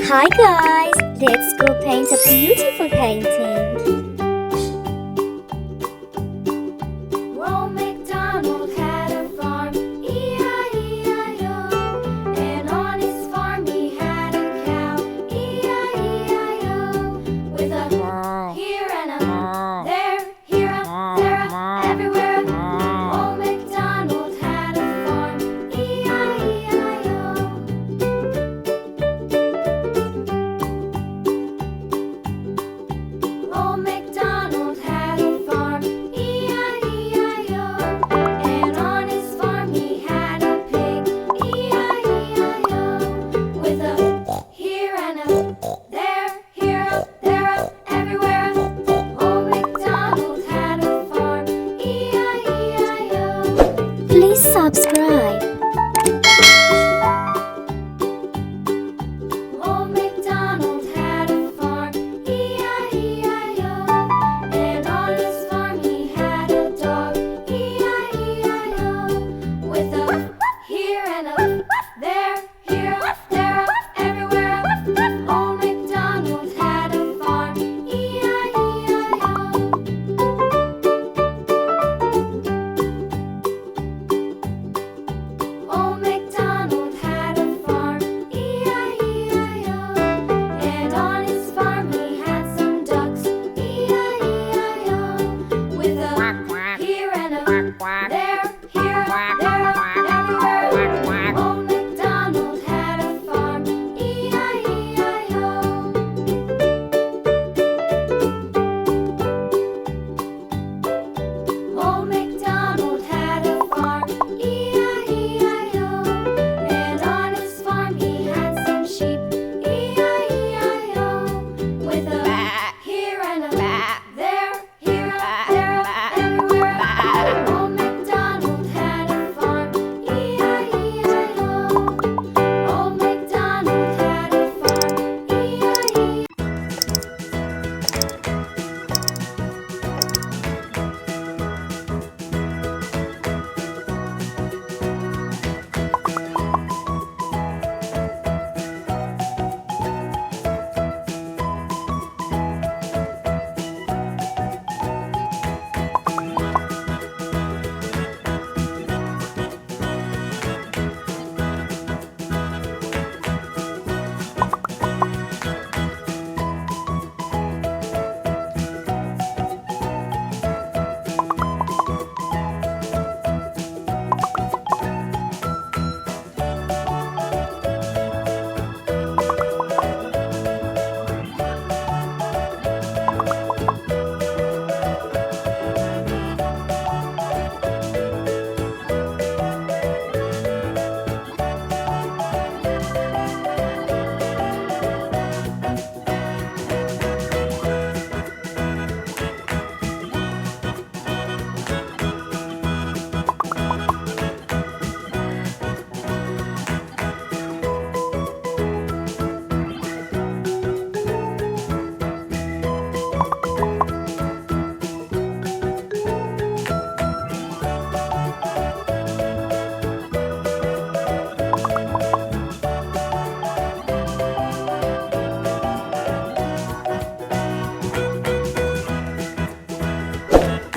Hi guys, let's go paint a beautiful painting. Old MacDonald had a farm, E-I-E-I-O. And on his farm he had a cow, E-I-E-I-O. With a here and a there, here a, there a, everywhere a. Old MacDonald had a farm, E-I-E-I-O. Old MacDonald had a farm, E-I-E-I-O. And on his farm he had a pig, E-I-E-I-O. With a here and a there, here a, there a, everywhere a. Old MacDonald had a farm, E-I-E-I-O. Please subscribe. Old MacDonald had a farm, E-I-E-I-O. And on his farm he had a dog, E-I-E-I-O. With a here and a there, here a, there a, everywhere a. Old MacDonald had a farm, E-I-E-I-O. Old MacDonald had a farm, E-I-E-I-O. And on his farm he had some ducks, E-I-E-I-O. With a here and a there, here a, there a, everywhere. Old MacDonald had a farm, E-I-E-I-O. Old MacDonald had a farm, E-I-E-I-O. And on his farm he had some sheep, E-I-E-I-O. With a here and a there, here a, there a, everywhere. Old MacDonald had a farm, E-I-E-I-O. Old MacDonald had a farm, E-I-E-I-O.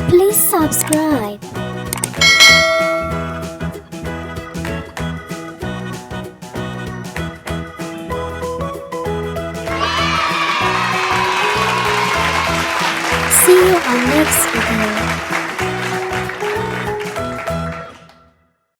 Please subscribe. See you on next video.